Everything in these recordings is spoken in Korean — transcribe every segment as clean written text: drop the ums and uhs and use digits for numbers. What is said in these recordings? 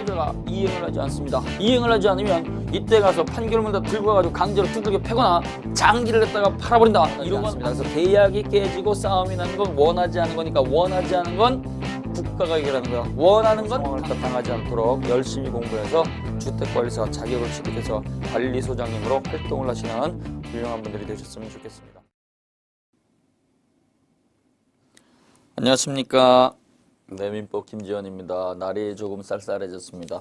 피해자가 이행을 하지 않습니다. 이행을 하지 않으면 이때 가서 판결문을 다 들고 가가지고 강제로 두들겨 패거나 장기를 냈다가 팔아버린다. 이런 건 그래서 계약이 깨지고 싸움이 나는 건 원하지 않은 거니까 원하지 않은 건 국가가 해결하는 거야. 원하는 건 상황을 당하지 않도록 열심히 공부해서 주택관리사 자격을 취득해서 관리소장님으로 활동을 하시는 훌륭한 분들이 되셨으면 좋겠습니다. 안녕하십니까. 내민법 김지현입니다. 날이 조금 쌀쌀해졌습니다.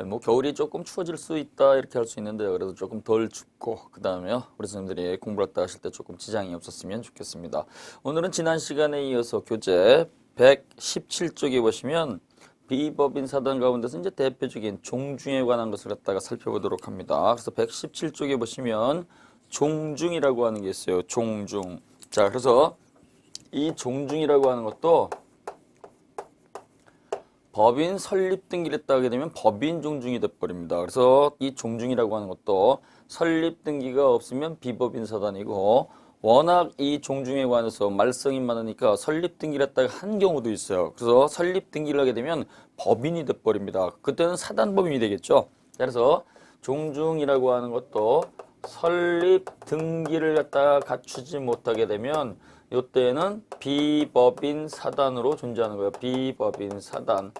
뭐 겨울이 조금 추워질 수 있다 이렇게 할 수 있는데요. 그래도 조금 덜 춥고 그 다음에요. 우리 선생님들이 공부를 했다 하실 때 조금 지장이 없었으면 좋겠습니다. 오늘은 지난 시간에 이어서 교재 117쪽에 보시면 비법인 사단 가운데서 이제 대표적인 종중에 관한 것을 갖다가 살펴보도록 합니다. 그래서 117쪽에 보시면 종중이라고 하는 게 있어요. 종중. 자, 그래서 이 종중이라고 하는 것도 법인 설립 등기를 했다 하게 되면 법인 종중이 돼버립니다. 그래서 이 종중이라고 하는 것도 설립 등기가 없으면 비법인 사단이고 워낙 이 종중에 관해서 말썽이 많으니까 설립 등기를 했다가 한 경우도 있어요. 그래서 설립 등기를 하게 되면 법인이 돼버립니다. 그때는 사단법인이 되겠죠. 그래서 종중이라고 하는 것도 설립 등기를 갖다가 갖추지 못하게 되면 이때는 비법인 사단으로 존재하는 거예요. 비법인 사단.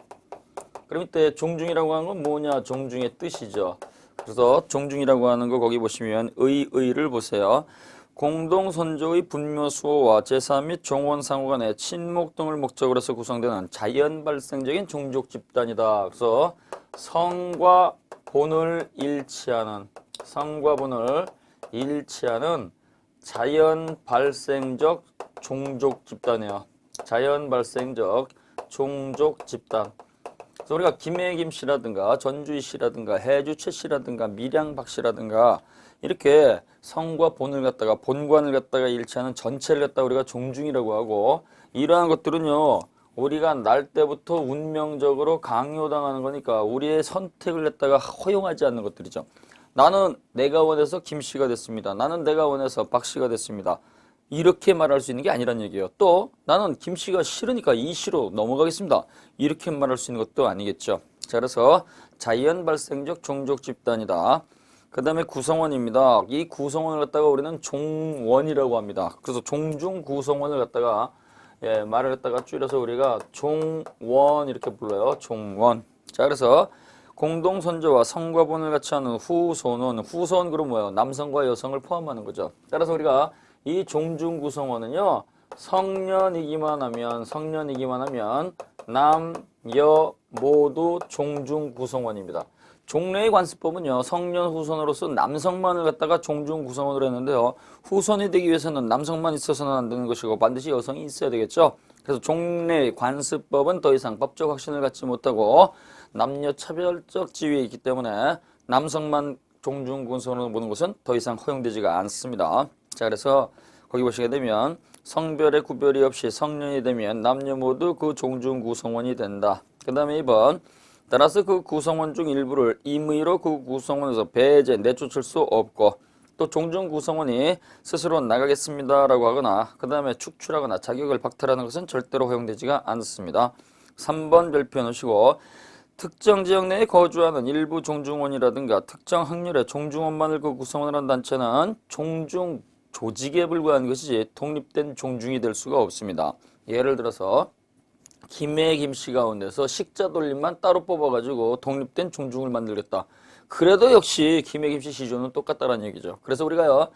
그럼 이때 종중이라고 하는 건 뭐냐? 종중의 뜻이죠. 그래서 종중이라고 하는 거 거기 보시면 의를 보세요. 공동선조의 분묘수호와 제사 및 종원상호 간의 친목 등을 목적으로 해서 구성되는 자연 발생적인 종족 집단이다. 그래서 성과 본을 일치하는 자연 발생적 종족 집단이에요. 자연 발생적 종족 집단. 그래서 우리가 김해김 씨라든가 전주희 씨라든가 해주 최 씨라든가 밀양 박 씨라든가 이렇게 성과 본을 갖다가 본관을 갖다가 일치하는 전체를 갖다가 우리가 종중이라고 하고 이러한 것들은요 우리가 날 때부터 운명적으로 강요당하는 거니까 우리의 선택을 갖다가 허용하지 않는 것들이죠. 나는 내가 원해서 김 씨가 됐습니다. 나는 내가 원해서 박 씨가 됐습니다. 이렇게 말할 수 있는 게 아니란 얘기예요. 또 나는 김 씨가 싫으니까 이 씨로 넘어가겠습니다. 이렇게 말할 수 있는 것도 아니겠죠. 자, 그래서 자연 발생적 종족 집단이다. 그 다음에 구성원입니다. 이 구성원을 갖다가 우리는 종원이라고 합니다. 그래서 종중 구성원을 갖다가 말을 갖다가 줄여서 우리가 종원 이렇게 불러요. 종원. 자, 그래서 공동선조와 성과 본을 같이 하는 후손은 그럼 뭐예요? 남성과 여성을 포함하는 거죠. 따라서 우리가 이 종중 구성원은요 성년이기만 하면 남, 여 모두 종중 구성원입니다. 종래의 관습법은요 성년 후손으로서 남성만을 갖다가 종중 구성원으로 했는데요 후손이 되기 위해서는 남성만 있어서는 안 되는 것이고 반드시 여성이 있어야 되겠죠. 그래서 종래의 관습법은 더 이상 법적 확신을 갖지 못하고 남녀 차별적 지위에 있기 때문에 남성만 종중 구성원으로 보는 것은 더 이상 허용되지가 않습니다. 자, 그래서 거기 보시게 되면 성별의 구별이 없이 성년이 되면 남녀 모두 그 종중 구성원이 된다. 그 다음에 2번 따라서 그 구성원 중 일부를 임의로 그 구성원에서 배제 내쫓을 수 없고 또 종중 구성원이 스스로 나가겠습니다 라고 하거나 그 다음에 축출하거나 자격을 박탈하는 것은 절대로 허용되지가 않습니다. 3번 별표 놓으시고 특정 지역 내에 거주하는 일부 종중원이라든가 특정 학렬의 종중원만을 그 구성원을 한 단체는 종중 조직에 불과한 것이지 독립된 종중이 될 수가 없습니다. 예를 들어서 김해 김씨 가운데서 식자 돌림만 따로 뽑아가지고 독립된 종중을 만들겠다. 그래도 역시 김해 김씨 시조는 똑같다는 얘기죠. 그래서 우리가요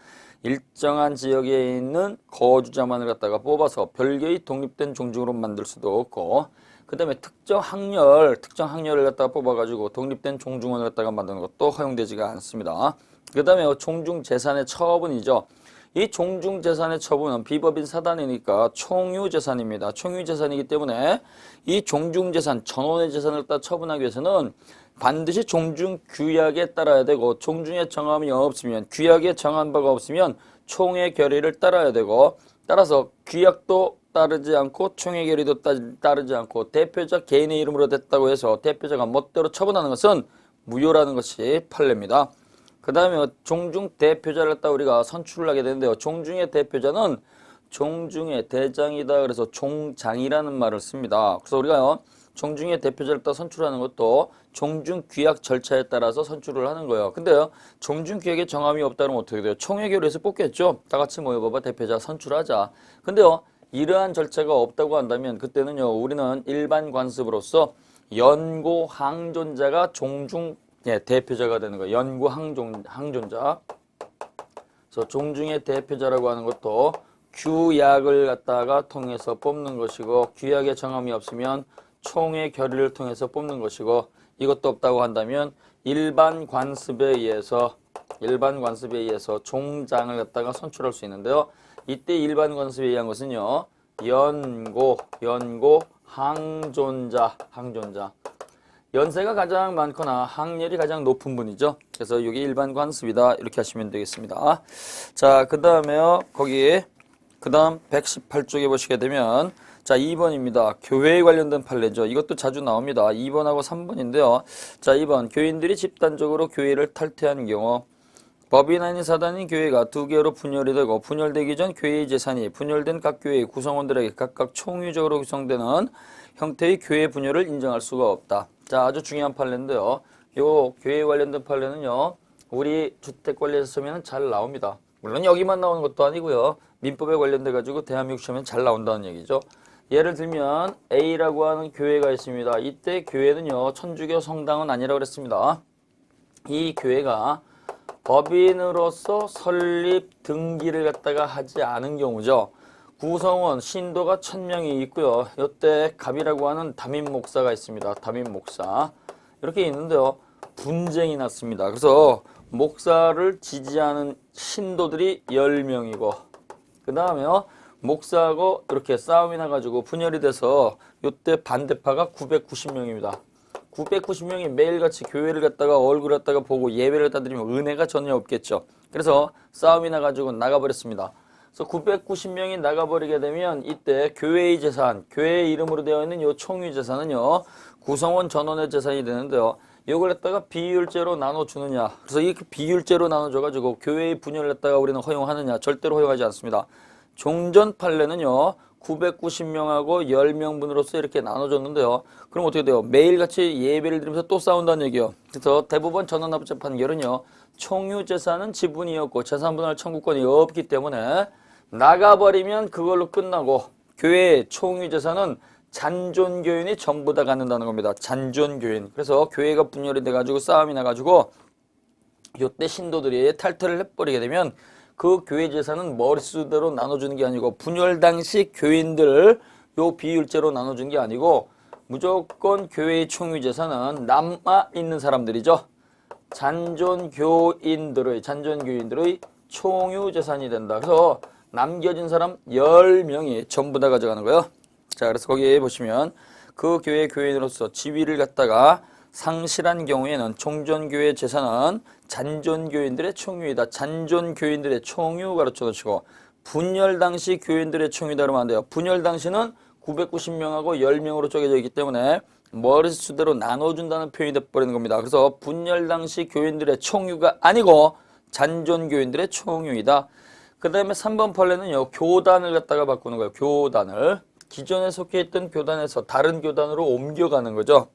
일정한 지역에 있는 거주자만을 갖다가 뽑아서 별개의 독립된 종중으로 만들 수도 없고 그 다음에 특정 학렬을 갖다가 뽑아가지고 독립된 종중원을 갖다가 만드는 것도 허용되지가 않습니다. 그 다음에 종중 재산의 처분이죠. 이 종중 재산의 처분은 비법인 사단이니까 총유 재산입니다. 총유 재산이기 때문에 이 종중 재산, 전원의 재산을 갖다 처분하기 위해서는 반드시 종중 규약에 따라야 되고 종중의 정함이 없으면 규약에 정한 바가 없으면 총의 결의를 따라야 되고 따라서 규약도 따르지 않고 총의 결의도 따르지 않고 대표자 개인의 이름으로 됐다고 해서 대표자가 멋대로 처분하는 것은 무효라는 것이 판례입니다. 그 다음에 종중 대표자를 갖다 우리가 선출을 하게 되는데요. 종중의 대표자는 종중의 대장이다. 그래서 종장이라는 말을 씁니다. 그래서 우리가요, 종중의 대표자를 따라 선출하는 것도 종중 귀약 절차에 따라서 선출을 하는 거예요. 근데요, 종중 귀약에 정함이 없다면 어떻게 돼요? 총회결의에서 뽑겠죠. 다 같이 모여봐봐 대표자 선출하자. 근데요, 이러한 절차가 없다고 한다면 그때는요, 우리는 일반 관습으로서 연고 항존자가 종중 대표자가 되는 거예요. 연고 항존자. 그래서 종중의 대표자라고 하는 것도 규약을 갖다가 통해서 뽑는 것이고, 규약에 정함이 없으면 총회 결의를 통해서 뽑는 것이고, 이것도 없다고 한다면 일반 관습에 의해서 종장을 갖다가 선출할 수 있는데요. 이때 일반 관습에 의한 것은요, 연고 항존자. 연세가 가장 많거나 학렬이 가장 높은 분이죠. 그래서 이게 일반 관습이다. 이렇게 하시면 되겠습니다. 자, 그 다음에요. 그 다음 118쪽에 보시게 되면, 자, 2번입니다. 교회에 관련된 판례죠. 이것도 자주 나옵니다. 2번하고 3번인데요. 자, 2번. 교인들이 집단적으로 교회를 탈퇴하는 경우, 법인 아닌 사단인 교회가 두 개로 분열이 되고, 분열되기 전 교회의 재산이 분열된 각 교회의 구성원들에게 각각 총유적으로 구성되는 형태의 교회 분열을 인정할 수가 없다. 자, 아주 중요한 판례인데요. 요 교회에 관련된 판례는요, 우리 주택관리에서 쓰면 잘 나옵니다. 물론 여기만 나오는 것도 아니고요. 민법에 관련돼 가지고 대한민국 시험에 잘 나온다는 얘기죠. 예를 들면 A라고 하는 교회가 있습니다. 이때 교회는요, 천주교 성당은 아니라고 그랬습니다. 이 교회가 법인으로서 설립 등기를 갖다가 하지 않은 경우죠. 구성원 신도가 1000명이 있고요. 이때 갑이라고 하는 담임 목사가 있습니다. 담임 목사 이렇게 있는데요. 분쟁이 났습니다. 그래서 목사를 지지하는 신도들이 10명이고, 그 다음에요, 목사하고 이렇게 싸움이 나가지고 분열이 돼서 이때 반대파가 990명입니다. 990명이 매일같이 교회를 갔다가 얼굴을 갖다가 보고 예배를 갖다 드리면 은혜가 전혀 없겠죠. 그래서 싸움이 나가지고 나가버렸습니다. 그래서 990명이 나가버리게 되면 이때 교회의 재산, 교회의 이름으로 되어 있는 이 총유 재산은요, 구성원 전원의 재산이 되는데요. 이걸 갖다가 비율제로 나눠주느냐. 그래서 이렇게 비율제로 나눠줘가지고 교회의 분열을 갖다가 우리는 허용하느냐. 절대로 허용하지 않습니다. 종전 판례는요, 990명하고 10명분으로서 이렇게 나눠줬는데요. 그럼 어떻게 돼요? 매일같이 예배를 드리면서 또 싸운다는 얘기예요. 그래서 대부분 전원합의재판결은요, 총유재산은 지분이었고 재산분할 청구권이 없기 때문에 나가버리면 그걸로 끝나고, 교회의 총유재산은 잔존교인이 전부 다 갖는다는 겁니다. 잔존교인. 그래서 교회가 분열이 돼가지고 싸움이 나가지고 이때 신도들이 탈퇴를 해버리게 되면 그 교회 재산은 머릿수대로 나눠주는 게 아니고, 분열 당시 교인들 요 비율제로 나눠준 게 아니고, 무조건 교회의 총유 재산은 남아있는 사람들이죠. 잔존교인들의 총유 재산이 된다. 그래서 남겨진 사람 10명이 전부 다 가져가는 거예요. 자, 그래서 거기에 보시면 그 교회 교인으로서 지위를 갖다가 상실한 경우에는 종전교회 재산은 잔존교인들의 총유이다. 잔존교인들의 총유 가르쳐 놓으시고, 분열 당시 교인들의 총유이다 그러면 안 돼요. 분열 당시는 990명하고 10명으로 쪼개져 있기 때문에 머릿수대로 나눠준다는 표현이 돼버리는 겁니다. 그래서 분열 당시 교인들의 총유가 아니고 잔존교인들의 총유이다. 그 다음에 3번 판례는요, 교단을 갖다가 바꾸는 거예요. 교단을. 기존에 속해 있던 교단에서 다른 교단으로 옮겨가는 거죠.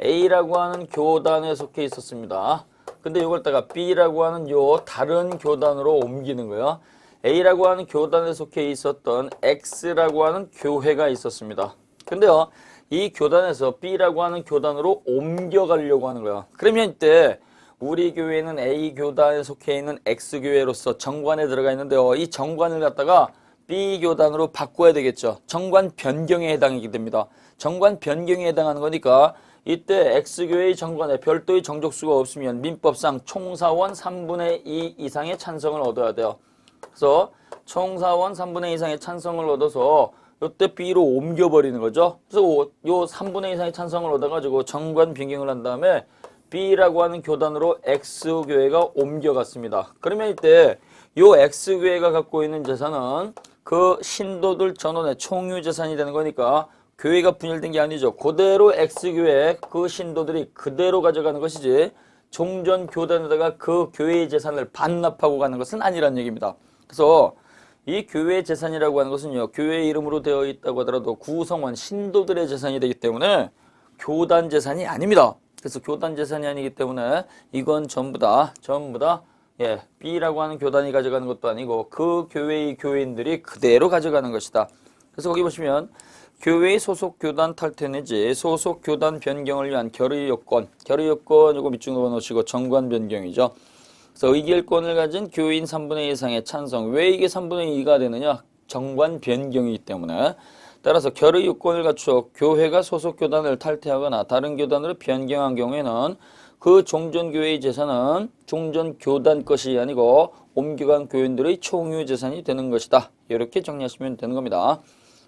A라고 하는 교단에 속해 있었습니다. 근데 이걸 다가 B라고 하는 요 다른 교단으로 옮기는 거예요. A라고 하는 교단에 속해 있었던 X라고 하는 교회가 있었습니다. 근데요, 이 교단에서 B라고 하는 교단으로 옮겨가려고 하는 거예요. 그러면 이때 우리 교회는 A 교단에 속해 있는 X 교회로서 정관에 들어가 있는데요. 이 정관을 갖다가 B 교단으로 바꿔야 되겠죠. 정관 변경에 해당이 됩니다. 정관 변경에 해당하는 거니까 이때 X교회의 정관에 별도의 정족수가 없으면 민법상 총사원 3분의 2 이상의 찬성을 얻어야 돼요. 그래서 총사원 3분의 2 이상의 찬성을 얻어서 이때 B로 옮겨버리는 거죠. 그래서 요 3분의 2 이상의 찬성을 얻어가지고 정관 변경을 한 다음에 B라고 하는 교단으로 X교회가 옮겨갔습니다. 그러면 이때 요 X교회가 갖고 있는 재산은 그 신도들 전원의 총유 재산이 되는 거니까 교회가 분열된 게 아니죠. 그대로 X교회 그 신도들이 그대로 가져가는 것이지 종전 교단에다가 그 교회의 재산을 반납하고 가는 것은 아니란 얘기입니다. 그래서 이 교회 재산이라고 하는 것은요, 교회 이름으로 되어 있다고 하더라도 구성원 신도들의 재산이 되기 때문에 교단 재산이 아닙니다. 그래서 교단 재산이 아니기 때문에 이건 전부 다 예, B라고 하는 교단이 가져가는 것도 아니고 그 교회의 교인들이 그대로 가져가는 것이다. 그래서 거기 보시면 교회의 소속 교단 탈퇴 내지 소속 교단 변경을 위한 결의 요건 요거 밑줄 그어 놓으시고 정관 변경이죠. 그래서 의결권을 가진 교인 3분의 2 이상의 찬성. 왜 이게 3분의 2가 되느냐? 정관 변경이기 때문에. 따라서 결의 요건을 갖추어 교회가 소속 교단을 탈퇴하거나 다른 교단으로 변경한 경우에는 그 종전교회의 재산은 종전교단 것이 아니고 옮겨간 교인들의 총유 재산이 되는 것이다. 이렇게 정리하시면 되는 겁니다.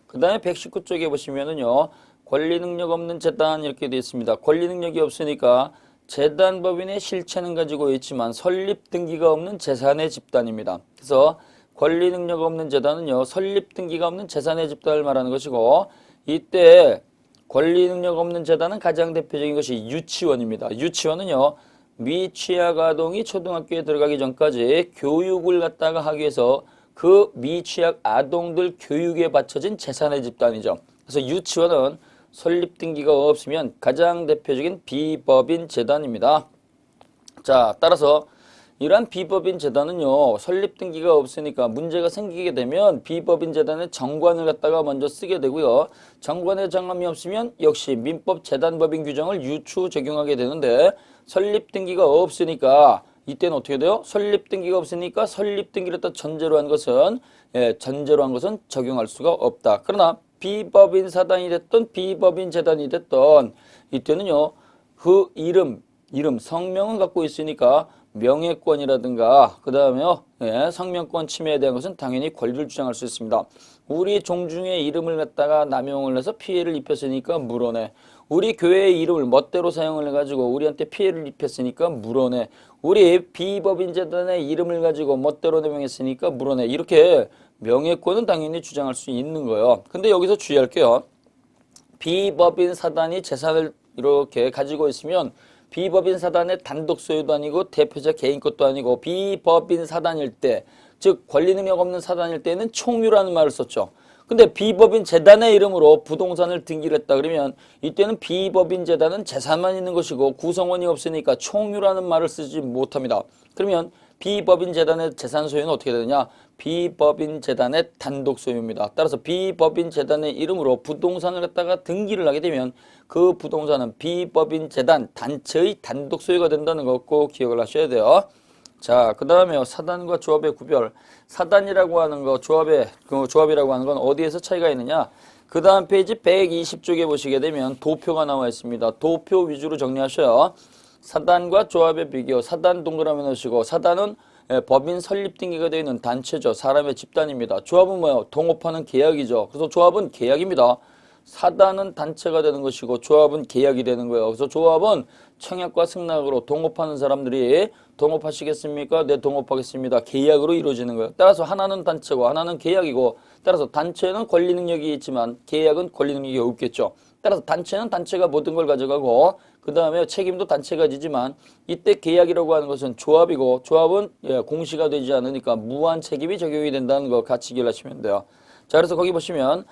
그 다음에 119쪽에 보시면은요, 권리 능력 없는 재단 이렇게 되어 있습니다. 권리 능력이 없으니까 재단법인의 실체는 가지고 있지만 설립 등기가 없는 재산의 집단입니다. 그래서 권리 능력 없는 재단은요, 설립 등기가 없는 재산의 집단을 말하는 것이고, 이때 권리 능력 없는 재단은 가장 대표적인 것이 유치원입니다. 유치원은요, 미취학 아동이 초등학교에 들어가기 전까지 교육을 갖다가 하기 위해서 그 미취학 아동들 교육에 바쳐진 재산의 집단이죠. 그래서 유치원은 설립 등기가 없으면 가장 대표적인 비법인 재단입니다. 자, 따라서 이러한 비법인 재단은요, 설립 등기가 없으니까 문제가 생기게 되면 비법인 재단의 정관을 갖다가 먼저 쓰게 되고요. 정관의 정함이 없으면 역시 민법 재단법인 규정을 유추 적용하게 되는데, 설립 등기가 없으니까 이때는 어떻게 돼요? 설립 등기가 없으니까 설립 등기를 또 전제로 한 것은 적용할 수가 없다. 그러나 비법인 사단이 됐던 비법인 재단이 됐던 이때는요, 그 이름 성명은 갖고 있으니까 명예권이라든가 그 다음에요, 성명권 침해에 대한 것은 당연히 권리를 주장할 수 있습니다. 우리 종중의 이름을 갖다가 남용을 해서 피해를 입혔으니까 물어내. 우리 교회의 이름을 멋대로 사용을 해가지고 우리한테 피해를 입혔으니까 물어내. 우리 비법인 재단의 이름을 가지고 멋대로 남용했으니까 물어내. 이렇게 명예권은 당연히 주장할 수 있는 거예요. 근데 여기서 주의할게요. 비법인 사단이 재산을 이렇게 가지고 있으면 비법인 사단의 단독 소유도 아니고 대표자 개인 것도 아니고 비법인 사단일 때, 즉 권리 능력 없는 사단일 때는 총유라는 말을 썼죠. 근데 비법인 재단의 이름으로 부동산을 등기를 했다 그러면 이때는 비법인 재단은 재산만 있는 것이고 구성원이 없으니까 총유라는 말을 쓰지 못합니다. 그러면 비법인 재단의 재산 소유는 어떻게 되느냐? 비법인 재단의 단독 소유입니다. 따라서 비법인 재단의 이름으로 부동산을 갖다가 등기를 하게 되면 그 부동산은 비법인 재단 단체의 단독 소유가 된다는 거 꼭 기억을 하셔야 돼요. 자, 그 다음에 사단과 조합의 구별. 사단이라고 하는 거, 조합이라고 하는 건 어디에서 차이가 있느냐? 그 다음 페이지 120쪽에 보시게 되면 도표가 나와 있습니다. 도표 위주로 정리하셔요. 사단과 조합의 비교. 사단 동그라미 넣으시고, 사단은 법인 설립 등기가 되어 있는 단체죠. 사람의 집단입니다. 조합은 뭐예요? 동업하는 계약이죠. 그래서 조합은 계약입니다. 사단은 단체가 되는 것이고 조합은 계약이 되는 거예요. 그래서 조합은 청약과 승낙으로 동업하는 사람들이 동업하시겠습니까? 네, 동업하겠습니다. 계약으로 이루어지는 거예요. 따라서 하나는 단체고 하나는 계약이고, 따라서 단체는 권리 능력이 있지만 계약은 권리 능력이 없겠죠. 따라서 단체는 단체가 모든 걸 가져가고 그 다음에 책임도 단체가 지지만 이때 계약이라고 하는 것은 조합이고 조합은 공시가 되지 않으니까 무한 책임이 적용이 된다는 거 같이 기억하시면 돼요. 자, 그래서 거기 보시면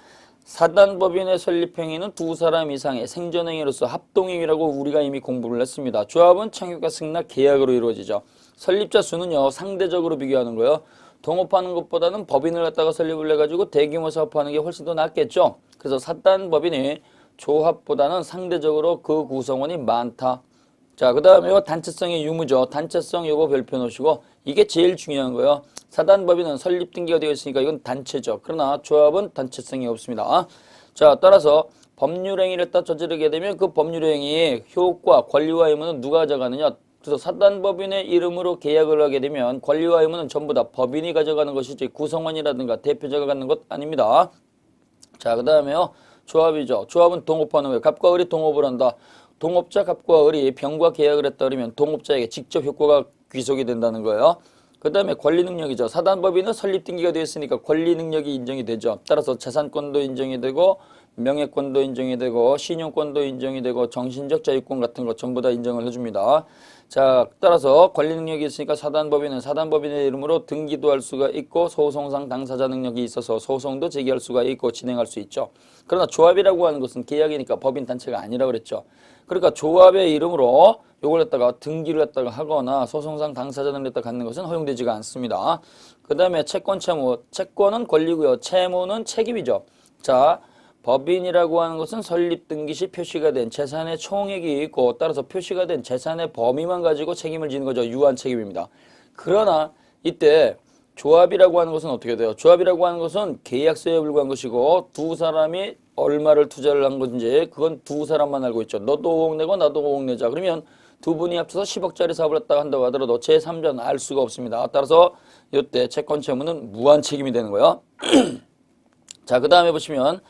사단법인의 설립행위는 두 사람 이상의 생존행위로서 합동행위라고 우리가 이미 공부를 했습니다. 조합은 청약과 승낙 계약으로 이루어지죠. 설립자 수는요, 상대적으로 비교하는 거예요. 동업하는 것보다는 법인을 갖다가 설립을 해가지고 대규모 사업하는 게 훨씬 더 낫겠죠. 그래서 사단법인이 조합보다는 상대적으로 그 구성원이 많다. 자, 그 다음에 단체성의 유무죠. 단체성 요거 별표 놓으시고 이게 제일 중요한 거예요. 사단법인은 설립 등기가 되어 있으니까 이건 단체죠. 그러나 조합은 단체성이 없습니다. 자, 따라서 법률행위를 딱 저지르게 되면 그 법률행위의 효과, 권리와 의무는 누가 가져가느냐? 그래서 사단법인의 이름으로 계약을 하게 되면 권리와 의무는 전부 다 법인이 가져가는 것이지 구성원이라든가 대표자가 갖는 것 아닙니다. 자, 그 다음에요. 조합이죠. 조합은 동업하는 거예요. 갑과 을이 동업을 한다. 동업자 갑과 을이 병과 계약을 했다 그러면 동업자에게 직접 효과가 귀속이 된다는 거예요. 그 다음에 권리 능력이죠. 사단법인은 설립 등기가 되어 있으니까 권리 능력이 인정이 되죠. 따라서 재산권도 인정이 되고 명예권도 인정이 되고 신용권도 인정이 되고 정신적 자유권 같은 거 전부 다 인정을 해줍니다. 자, 따라서 권리 능력이 있으니까 사단법인은 사단법인의 이름으로 등기도 할 수가 있고 소송상 당사자 능력이 있어서 소송도 제기할 수가 있고 진행할 수 있죠. 그러나 조합이라고 하는 것은 계약이니까 법인 단체가 아니라고 그랬죠. 그러니까 조합의 이름으로 요걸 갖다가 등기를 갖다가 하거나 소송상 당사자 능력을 갖다가 갖는 것은 허용되지가 않습니다. 그 다음에 채권 채무, 채권은 권리고요. 채무는 책임이죠. 자, 법인이라고 하는 것은 설립 등기 시 표시가 된 재산의 총액이 있고 따라서 표시가 된 재산의 범위만 가지고 책임을 지는 거죠. 유한 책임입니다. 그러나 이때 조합이라고 하는 것은 어떻게 돼요? 조합이라고 하는 것은 계약서에 불과한 것이고 두 사람이 얼마를 투자를 한 건지 그건 두 사람만 알고 있죠. 너도 5억 내고 나도 5억 내자. 그러면 두 분이 합쳐서 10억짜리 사업을 했다가 한다고 하더라도 제3자는 알 수가 없습니다. 따라서 이때 채권 채무는 무한 책임이 되는 거예요. 자, 그 다음에 보시면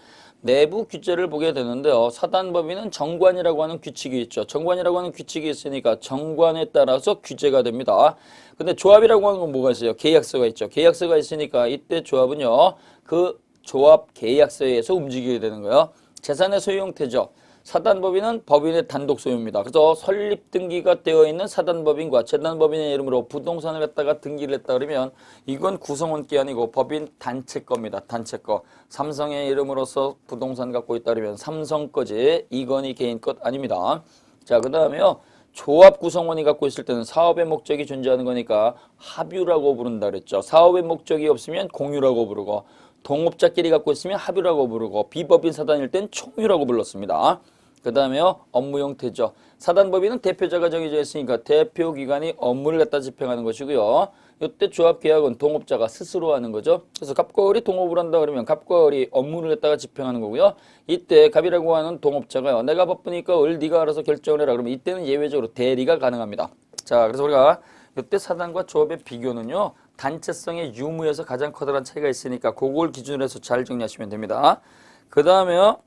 내부 규제를 보게 되는데요. 사단법인은 정관이라고 하는 규칙이 있죠. 정관이라고 하는 규칙이 있으니까 정관에 따라서 규제가 됩니다. 근데 조합이라고 하는 건 뭐가 있어요? 계약서가 있죠. 계약서가 있으니까 이때 조합은요. 그 조합 계약서에 의해서 움직이게 되는 거예요. 재산의 소유 형태죠. 사단법인은 법인의 단독 소유입니다. 그래서 설립 등기가 되어 있는 사단법인과 재단법인의 이름으로 부동산을 갖다가 등기를 했다 그러면 이건 구성원 게 아니고 법인 단체 겁니다. 단체 거. 삼성의 이름으로서 부동산 갖고 있다 그러면 삼성 거지 이건희 개인 것 아닙니다. 자, 그 다음에요. 조합 구성원이 갖고 있을 때는 사업의 목적이 존재하는 거니까 합유라고 부른다 그랬죠. 사업의 목적이 없으면 공유라고 부르고 동업자끼리 갖고 있으면 합유라고 부르고 비법인 사단일 땐 총유라고 불렀습니다. 그 다음에요. 업무 형태죠. 사단법인은 대표자가 정해져 있으니까 대표기관이 업무를 갖다 집행하는 것이고요. 이때 조합계약은 동업자가 스스로 하는 거죠. 그래서 갑과 을이 동업을 한다 그러면 갑과 을이 업무를 갖다가 집행하는 거고요. 이때 갑이라고 하는 동업자가요. 내가 바쁘니까 을 네가 알아서 결정을 해라. 그러면 이때는 예외적으로 대리가 가능합니다. 자, 그래서 우리가 이때 사단과 조합의 비교는요. 단체성의 유무에서 가장 커다란 차이가 있으니까 그걸 기준으로 해서 잘 정리하시면 됩니다. 그 다음에요.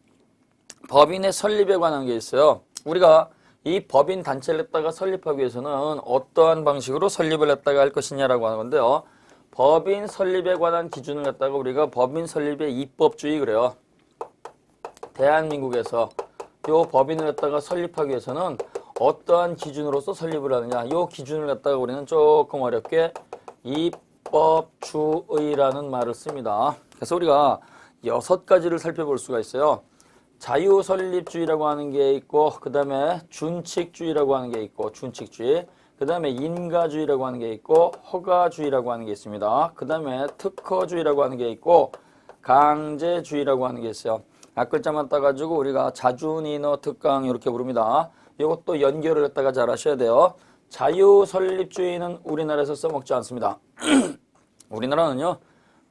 법인의 설립에 관한 게 있어요. 우리가 이 법인 단체를 했다가 설립하기 위해서는 어떠한 방식으로 설립을 했다가 할 것이냐라고 하는 건데요. 법인 설립에 관한 기준을 갖다가 우리가 법인 설립의 입법주의 그래요. 대한민국에서 요 법인을 갖다가 설립하기 위해서는 어떠한 기준으로서 설립을 하느냐. 요 기준을 갖다가 우리는 조금 어렵게 입법주의라는 말을 씁니다. 그래서 우리가 6가지를 살펴볼 수가 있어요. 자유설립주의라고 하는 게 있고 그 다음에 준칙주의라고 하는 게 있고 준칙주의 그 다음에 인가주의라고 하는 게 있고 허가주의라고 하는 게 있습니다. 그 다음에 특허주의라고 하는 게 있고 강제주의라고 하는 게 있어요. 앞글자만 따가지고 우리가 자준인어 특강 이렇게 부릅니다. 이것도 연결을 했다가 잘 하셔야 돼요. 자유설립주의는 우리나라에서 써먹지 않습니다. 우리나라는요.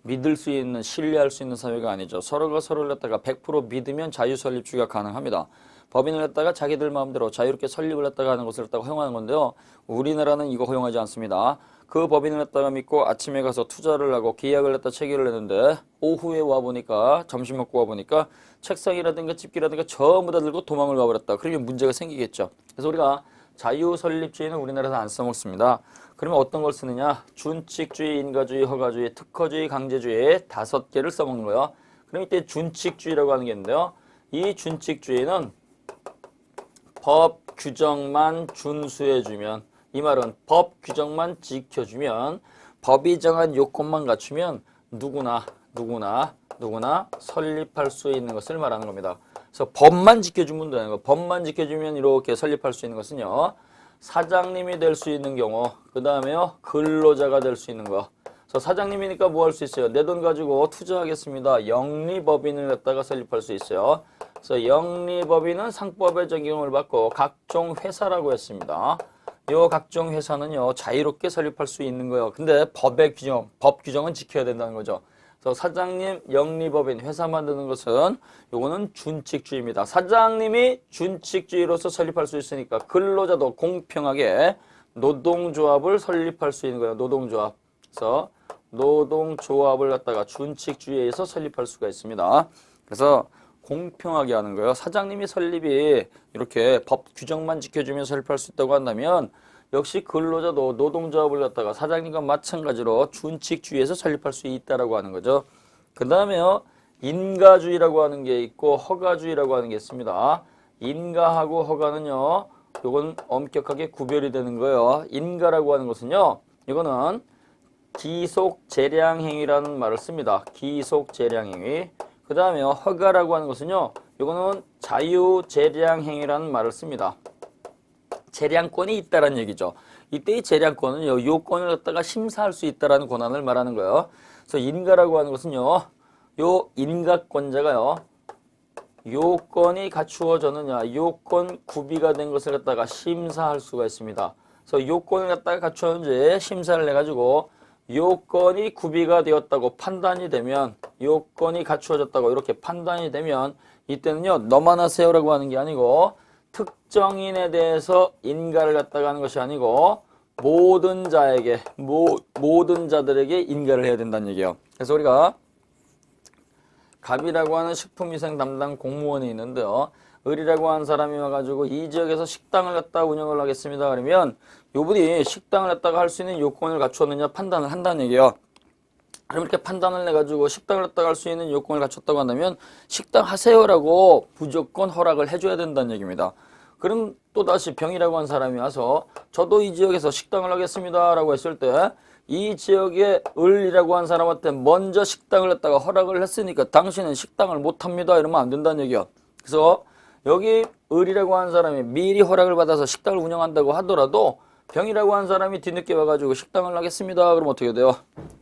믿을 수 있는, 신뢰할 수 있는 사회가 아니죠. 서로가 서로를 갖다가 100% 믿으면 자유설립주의가 가능합니다. 법인을 갖다가 자기들 마음대로 자유롭게 설립을 했다가 하는 것을 갖다가 허용하는 건데요. 우리나라는 이거 허용하지 않습니다. 그 법인을 갖다가 믿고 아침에 가서 투자를 하고 계약을 갖다 체결을 했는데 오후에 와보니까 점심 먹고 와보니까 책상이라든가 집기라든가 전부 다 들고 도망을 가버렸다. 그러면 문제가 생기겠죠. 그래서 우리가 자유설립주의는 우리나라에서 안 써먹습니다. 그러면 어떤 걸 쓰느냐? 준칙주의, 인가주의, 허가주의, 특허주의, 강제주의 5개를 써먹는 거예요. 그럼 이때 준칙주의라고 하는 게 있는데요. 이 준칙주의는 법 규정만 준수해주면 이 말은 법 규정만 지켜주면 법이 정한 요건만 갖추면 누구나 설립할 수 있는 것을 말하는 겁니다. 그래서 법만 지켜주면 되는 거. 법만 지켜주면 이렇게 설립할 수 있는 것은요. 사장님이 될 수 있는 경우, 그 다음에요. 근로자가 될 수 있는 거. 그래서 사장님이니까 뭐 할 수 있어요? 내 돈 가지고 투자하겠습니다. 영리법인을 갖다가 설립할 수 있어요. 그래서 영리법인은 상법의 적용을 받고 각종 회사라고 했습니다. 요 각종 회사는요. 자유롭게 설립할 수 있는 거예요. 근데 법의 규정, 법 규정은 지켜야 된다는 거죠. 그래서 사장님, 영리법인, 회사 만드는 것은 요거는 준칙주의입니다. 사장님이 준칙주의로서 설립할 수 있으니까 근로자도 공평하게 노동조합을 설립할 수 있는 거예요. 노동조합. 그래서 노동조합을 갖다가 준칙주의에 의해서 설립할 수가 있습니다. 그래서 공평하게 하는 거예요. 사장님이 설립이 이렇게 법 규정만 지켜주면 설립할 수 있다고 한다면 역시 근로자도 노동조합을 갖다가 사장님과 마찬가지로 준칙주의에서 설립할 수 있다라고 하는 거죠. 그 다음에요. 인가주의라고 하는 게 있고 허가주의라고 하는 게 있습니다. 인가하고 허가는요, 요건 엄격하게 구별이 되는 거예요. 인가라고 하는 것은요, 이거는 기속재량행위라는 말을 씁니다. 기속재량행위. 그 다음에 허가라고 하는 것은요, 이거는 자유재량행위라는 말을 씁니다. 재량권이 있다라는 얘기죠. 이때 이 재량권은요, 요건을 갖다가 심사할 수 있다라는 권한을 말하는 거예요. 그래서 인가라고 하는 것은요, 요 인가권자가요, 요건이 갖추어졌느냐, 요건 구비가 된 것을 갖다가 심사할 수가 있습니다. 그래서 요건을 갖다가 갖추었는지 심사를 해가지고 요건이 구비가 되었다고 판단이 되면, 요건이 갖추어졌다고 이렇게 판단이 되면, 이때는요, 너만 하세요라고 하는 게 아니고 특정인에 대해서 인가를 갖다가 하는 것이 아니고 모든 자에게, 모든 자들에게 인가를 해야 된다는 얘기예요. 그래서 우리가 갑이라고 하는 식품위생 담당 공무원이 있는데요, 을이라고 하는 사람이 와가지고 이 지역에서 식당을 갖다가 운영을 하겠습니다. 그러면 요분이 식당을 갖다가 할 수 있는 요건을 갖추었느냐 판단을 한다는 얘기예요. 그럼 이렇게 판단을 해가지고 식당을 갖다가 할 수 있는 요건을 갖췄다고 한다면 식당 하세요라고 무조건 허락을 해줘야 된다는 얘기입니다. 그럼 또다시 병이라고 한 사람이 와서 저도 이 지역에서 식당을 하겠습니다 라고 했을 때 이 지역의 을이라고 한 사람한테 먼저 식당을 갖다가 허락을 했으니까 당신은 식당을 못합니다 이러면 안 된다는 얘기야. 그래서 여기 을이라고 한 사람이 미리 허락을 받아서 식당을 운영한다고 하더라도 병이라고 한 사람이 뒤늦게 와가지고 식당을 하겠습니다 그러면 어떻게 돼요?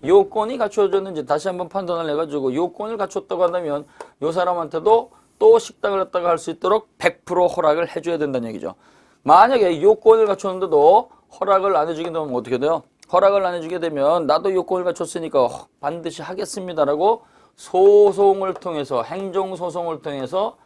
요건이 갖추어졌는지 다시 한번 판단을 해가지고 요건을 갖췄다고 한다면 요 사람한테도 또 식당을 갖다가 할 수 있도록 100% 허락을 해줘야 된다는 얘기죠. 만약에 요건을 갖췄는데도 허락을 안 해주게 되면 어떻게 돼요? 허락을 안 해주게 되면 나도 요건을 갖췄으니까 반드시 하겠습니다라고 소송을 통해서, 행정소송을 통해서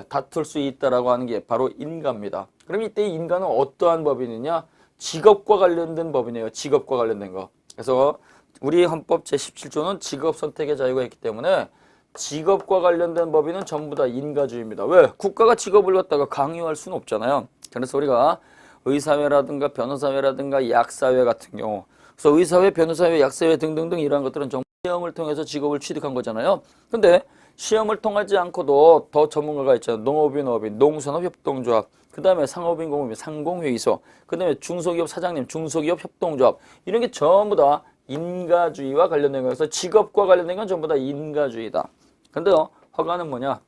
다툴 수 있다라고 하는 게 바로 인가입니다. 그럼 이때 인가는 어떠한 법이느냐? 직업과 관련된 법이네요. 직업과 관련된 거. 그래서 우리 헌법 제17조는 직업 선택의 자유가 있기 때문에 직업과 관련된 법인은 전부 다 인가주의입니다. 왜? 국가가 직업을 갖다가 강요할 수는 없잖아요. 그래서 우리가 의사회라든가 변호사회라든가 약사회 같은 경우, 그래서 의사회, 변호사회, 약사회 등등등 이러한 것들은 정부 시험을 통해서 직업을 취득한 거잖아요. 근데 시험을 통하지 않고도 더 전문가가 있잖아요. 농업인, 농업인, 농산업협동조합, 그 다음에 상업인, 공업인, 상공회의소, 그 다음에 중소기업 사장님, 중소기업 협동조합, 이런 게 전부 다 인가주의와 관련된 거여서 직업과 관련된 건 전부 다 인가주의다. 근데요, 허가는 뭐냐?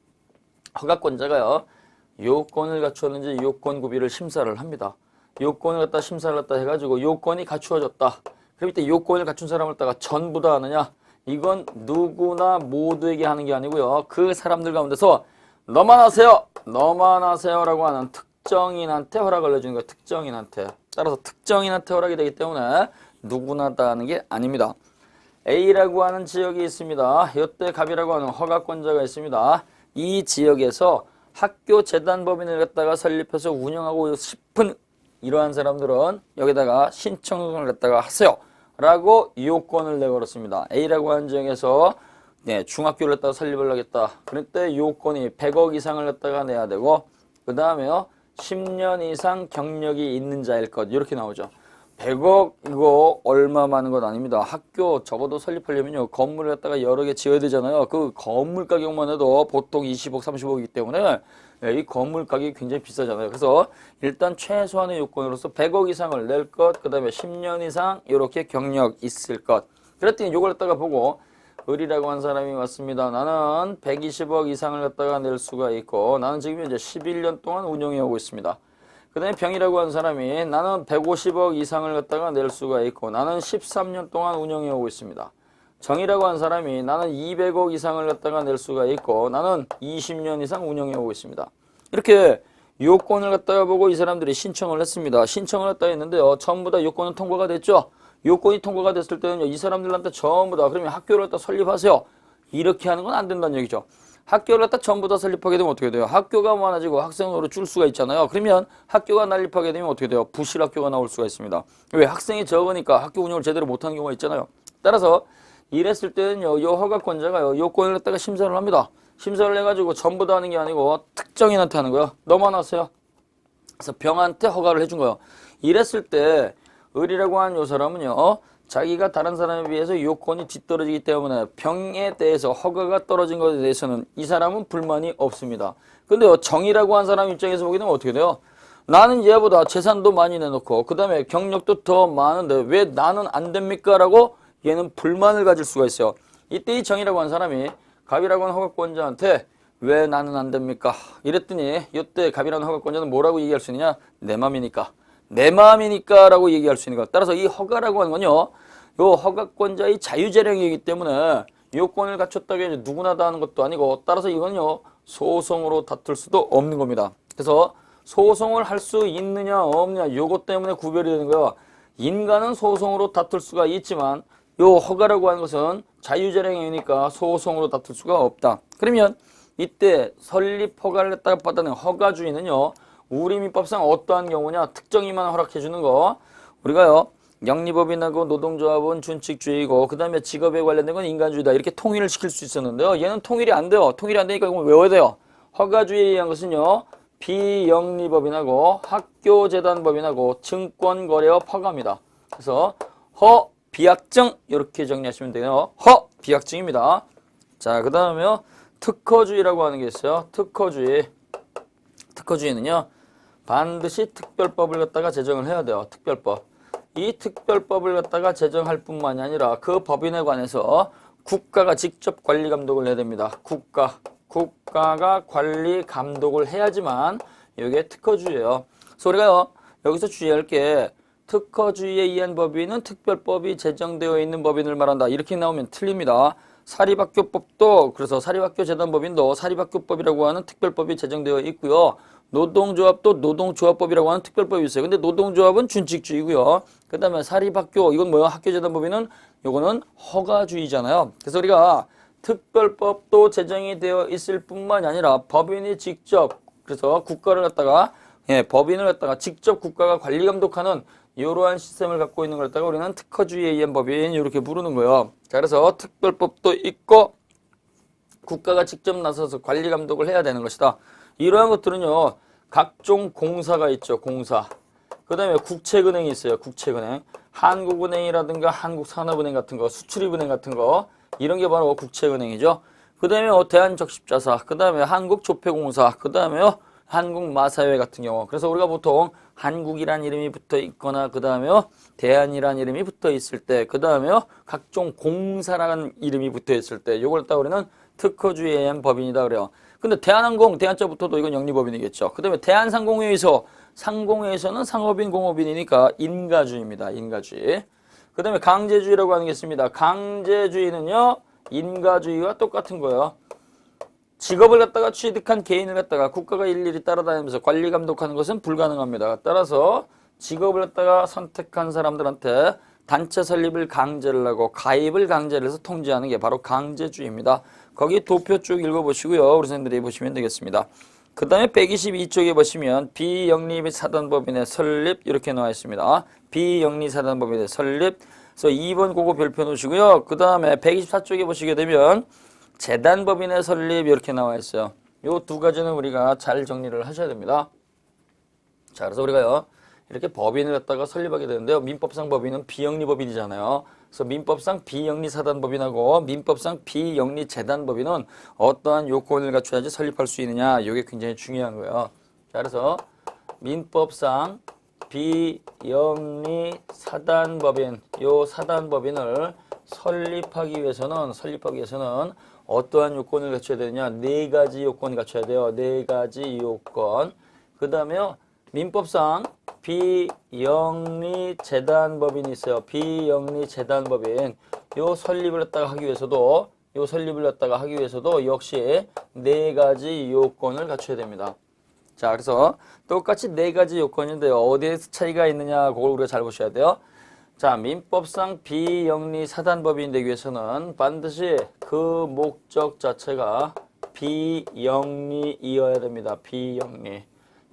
허가권자가요, 요건을 갖추었는지 요건 구비를 심사를 합니다. 요건을 갖다 심사를 갖다 해가지고 요건이 갖추어졌다. 그럼 이때 요건을 갖춘 사람을 갖다가 전부 다 하느냐? 이건 누구나 모두에게 하는 게 아니고요. 그 사람들 가운데서 너만 하세요! 너만 하세요라고 하는 특정인한테 허락을 내주는 거예요. 특정인한테. 따라서 특정인한테 허락이 되기 때문에 누구나 다 하는 게 아닙니다. A라고 하는 지역이 있습니다. 이때 갑이라고 하는 허가권자가 있습니다. 이 지역에서 학교 재단법인을 갖다가 설립해서 운영하고 싶은 이러한 사람들은 여기다가 신청을 갖다가 하세요 라고 요건을 내걸었습니다. A라고 하는 지역에서 중학교를 갖다가 설립을 하겠다. 그럴 때 요건이 100억 이상을 갖다가 내야 되고, 그 다음에요 10년 이상 경력이 있는 자일 것, 이렇게 나오죠. 100억 이거 얼마 많은 건 아닙니다. 학교 적어도 설립하려면요 건물을 갖다가 여러 개 지어야 되잖아요. 그 건물 가격만 해도 보통 20억 30억이기 때문에 이 건물 가격이 굉장히 비싸잖아요. 그래서 일단 최소한의 요건으로서 100억 이상을 낼 것, 그 다음에 10년 이상 이렇게 경력 있을 것. 그랬더니 이걸 갖다가 보고 을이라고 한 사람이 왔습니다. 나는 120억 이상을 갖다가 낼 수가 있고, 나는 지금 이제 11년 동안 운영해 오고 있습니다. 그 다음에 병이라고 한 사람이 나는 150억 이상을 갖다가 낼 수가 있고, 나는 13년 동안 운영해 오고 있습니다. 정이라고 한 사람이 나는 200억 이상을 갖다가 낼 수가 있고, 나는 20년 이상 운영해 오고 있습니다. 이렇게 요건을 갖다가 보고 이 사람들이 신청을 했습니다. 신청을 갖다가 했는데요, 전부 다 요건은 통과가 됐죠. 요건이 통과가 됐을 때는요, 이 사람들한테 전부 다 그러면 학교를 갖다 설립하세요 이렇게 하는 건 안 된다는 얘기죠. 학교를 갖다 전부 다 설립하게 되면 어떻게 돼요? 학교가 많아지고 학생으로 줄 수가 있잖아요. 그러면 학교가 난립하게 되면 어떻게 돼요? 부실 학교가 나올 수가 있습니다. 왜? 학생이 적으니까 학교 운영을 제대로 못하는 경우가 있잖아요. 따라서 이랬을 때는요, 요 허가권자가요, 요건을 갖다가 심사를 합니다. 심사를 해가지고 전부 다 하는 게 아니고 특정인한테 하는 거예요. 너만 하세요. 그래서 병한테 허가를 해준 거예요. 이랬을 때 을이라고 하는 요 사람은요, 자기가 다른 사람에 비해서 요건이 뒤떨어지기 때문에 병에 대해서 허가가 떨어진 것에 대해서는 이 사람은 불만이 없습니다. 근데 정이라고 한 사람 입장에서 보게 되면 어떻게 돼요? 나는 얘보다 재산도 많이 내놓고 그 다음에 경력도 더 많은데 왜 나는 안 됩니까? 라고 얘는 불만을 가질 수가 있어요. 이때 이 정이라고 한 사람이 갑이라고 하는 허가권자한테 왜 나는 안 됩니까? 이랬더니 이때 갑이라는 허가권자는 뭐라고 얘기할 수 있느냐? 내 맘이니까. 내 마음이니까 라고 얘기할 수 있는 것. 따라서 이 허가라고 하는 건요, 요 허가권자의 자유재량이기 때문에 요건을 갖췄다고 해서 누구나 다 하는 것도 아니고, 따라서 이건요 소송으로 다툴 수도 없는 겁니다. 그래서 소송을 할 수 있느냐 없느냐 요것 때문에 구별이 되는 거예요. 인간은 소송으로 다툴 수가 있지만 요 허가라고 하는 것은 자유재량이니까 소송으로 다툴 수가 없다. 그러면 이때 설립 허가를 갖다가 받아낸 허가주의는요, 우리 민법상 어떠한 경우냐, 특정인만 허락해 주는 거. 우리가요 영리법인하고 노동조합은 준칙주의고 그 다음에 직업에 관련된 건 인간주의다 이렇게 통일을 시킬 수 있었는데요, 얘는 통일이 안 돼요. 통일이 안 되니까 이건 외워야 돼요. 허가주의에 의한 것은요, 비영리법인하고 학교재단법인하고 증권거래업 허가입니다. 그래서 허 비약정 이렇게 정리하시면 돼요. 허 비약정입니다. 자, 그 다음에요 특허주의라고 하는 게 있어요. 특허주의는요 반드시 특별법을 갖다가 제정을 해야 돼요. 특별법. 이 특별법을 갖다가 제정할 뿐만이 아니라 그 법인에 관해서 국가가 직접 관리 감독을 해야 됩니다. 국가가 관리 감독을 해야지만 이게 특허주의예요. 그래서 우리가요 여기서 주의할 게 특허주의에 의한 법인은 특별법이 제정되어 있는 법인을 말한다. 이렇게 나오면 틀립니다. 사립학교법도 그래서 사립학교재단법인도 사립학교법이라고 하는 특별법이 제정되어 있고요. 노동조합도 노동조합법이라고 하는 특별법이 있어요. 근데 노동조합은 준칙주의고요. 그 다음에 사립학교 이건 뭐야? 학교재단법인은 요거는 허가주의잖아요. 그래서 우리가 특별법도 제정이 되어 있을 뿐만이 아니라 법인이 직접 그래서 국가를 갖다가 법인을 갖다가 직접 국가가 관리 감독하는 이러한 시스템을 갖고 있는 걸 갖다가 우리는 특허주의에 의한 법인 이렇게 부르는 거예요. 자, 그래서 특별법도 있고 국가가 직접 나서서 관리 감독을 해야 되는 것이다. 이러한 것들은요 각종 공사가 있죠. 공사. 그 다음에 국책은행이 있어요. 국책은행. 한국은행이라든가 한국산업은행 같은 거, 수출입은행 같은 거 이런 게 바로 국책은행이죠. 그 다음에 대한적십자사, 그 다음에 한국조폐공사, 그 다음에 한국마사회 같은 경우. 그래서 우리가 보통 한국이란 이름이 붙어 있거나 그 다음에 대한이란 이름이 붙어 있을 때, 그 다음에 각종 공사라는 이름이 붙어 있을 때 요걸 딱 우리는 특허주의에 의한 법인이다 그래요. 근데 대한항공, 대한자부터도 이건 영리법인이겠죠. 그 다음에 대한상공회의소, 상공회의소는 상업인, 공업인이니까 인가주의입니다. 인가주의. 그 다음에 강제주의라고 하는 게 있습니다. 강제주의는요 인가주의와 똑같은 거예요. 직업을 갖다가 취득한 개인을 갖다가 국가가 일일이 따라다니면서 관리 감독하는 것은 불가능합니다. 따라서 직업을 갖다가 선택한 사람들한테 단체 설립을 강제를 하고 가입을 강제를 해서 통제하는 게 바로 강제주의입니다. 거기 도표 쭉 읽어보시고요. 우리 선생님들이 보시면 되겠습니다. 그 다음에 122쪽에 보시면 비영리 사단법인의 설립 이렇게 나와 있습니다. 비영리 사단법인의 설립. 그래서 2번 그거 별표 놓으시고요. 그 다음에 124쪽에 보시게 되면 재단법인의 설립 이렇게 나와 있어요. 요 두 가지는 우리가 잘 정리를 하셔야 됩니다. 자, 그래서 우리가요 이렇게 법인을 갖다가 설립하게 되는데요. 민법상 법인은 비영리법인이잖아요. 그래서 민법상 비영리사단법인하고 민법상 비영리재단법인은 어떠한 요건을 갖춰야지 설립할 수 있느냐, 이게 굉장히 중요한 거예요. 자, 그래서 민법상 비영리사단법인, 요 사단법인을 설립하기 위해서는 어떠한 요건을 갖춰야 되느냐, 네 가지 요건을 갖춰야 돼요. 네 가지 요건. 그 다음에요 민법상 비영리재단법인이 있어요. 비영리재단법인. 요 설립을 갖다가 하기 위해서도 역시 네 가지 요건을 갖춰야 됩니다. 자, 그래서 똑같이 네 가지 요건인데요. 어디에서 차이가 있느냐, 그걸 우리가 잘 보셔야 돼요. 자, 민법상 비영리사단법인 되기 위해서는 반드시 그 목적 자체가 비영리이어야 됩니다.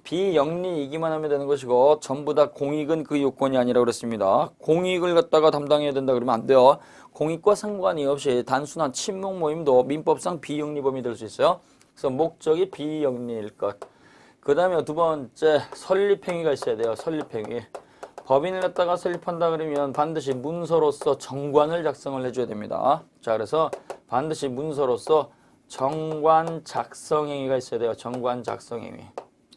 비영리이기만 하면 되는 것이고 전부 다 공익은 그 요건이 아니라 그랬습니다. 공익을 갖다가 담당해야 된다 그러면 안 돼요. 공익과 상관이 없이 단순한 친목 모임도 민법상 비영리범이 될 수 있어요. 그래서 목적이 비영리일 것. 그 다음에 두 번째 설립행위가 있어야 돼요. 설립행위. 법인을 갖다가 설립한다 그러면 반드시 문서로서 정관을 작성을 해줘야 됩니다. 자, 그래서 반드시 문서로서 정관 작성행위가 있어야 돼요. 정관 작성행위.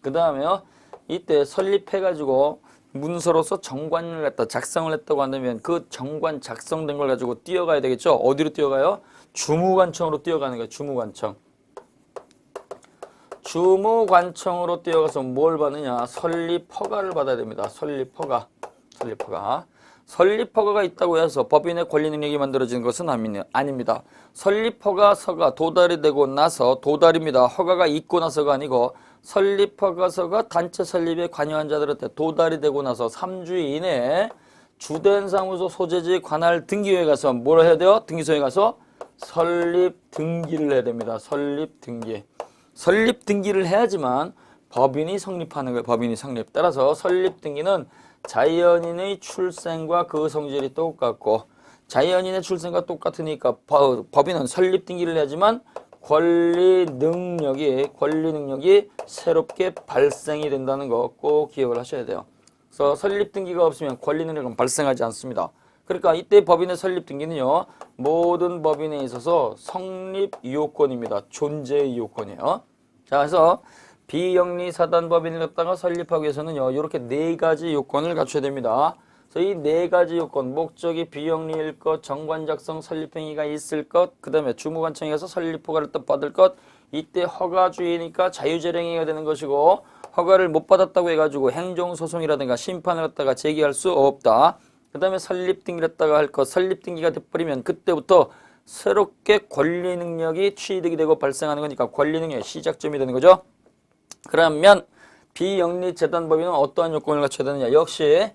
그 다음에요. 이때 설립해가지고 문서로서 정관을 갖다 작성을 했다고 한다면 그 정관 작성된 걸 가지고 뛰어가야 되겠죠. 어디로 뛰어가요? 주무관청으로 뛰어가는 거예요. 주무관청. 주무관청으로 뛰어가서 뭘 받느냐? 설립허가를 받아야 됩니다. 설립허가. 설립허가가 있다고 해서 법인의 권리 능력이 만들어지는 것은 아닙니다. 설립허가서가 도달이 되고 나서 도달입니다. 허가가 있고 나서가 아니고 설립허가서가 단체 설립에 관여한 자들한테 도달이 되고 나서 3주 이내에 주된 사무소 소재지 관할 등기소에 가서 뭘 해야 돼요? 등기소에 가서 설립 등기를 해야 됩니다. 설립 등기. 설립 등기를 해야지만 법인이 성립하는 거예요. 법인이 성립. 따라서 설립 등기는 자연인의 출생과 그 성질이 똑같고 자연인의 출생과 똑같으니까 법인은 설립 등기를 해야지만 권리 능력이 새롭게 발생이 된다는 거 꼭 기억을 하셔야 돼요. 그래서 설립 등기가 없으면 권리 능력은 발생하지 않습니다. 그러니까 이때 법인의 설립 등기는요. 모든 법인에 있어서 성립 요건입니다. 존재의 요건이에요. 자, 그래서 비영리 사단법인을 갖다가 설립하기 위해서는요. 이렇게 4가지 요건을 갖춰야 됩니다. 그래서 이 4가지 요건, 목적이 비영리일 것, 정관 작성 설립행위가 있을 것, 그 다음에 주무관청에 가서 설립허가를 받을 것, 이때 허가주의니까 자유재량행위가 되는 것이고 허가를 못 받았다고 해가지고 행정소송이라든가 심판을 갖다가 제기할 수 없다. 그 다음에 설립등기를 갖다가 할 것, 설립등기가 돼버리면 그때부터 새롭게 권리 능력이 취득이 되고 발생하는 거니까 권리 능력의 시작점이 되는 거죠. 그러면 비영리 재단법인은 어떠한 요건을 갖춰야 되느냐? 역시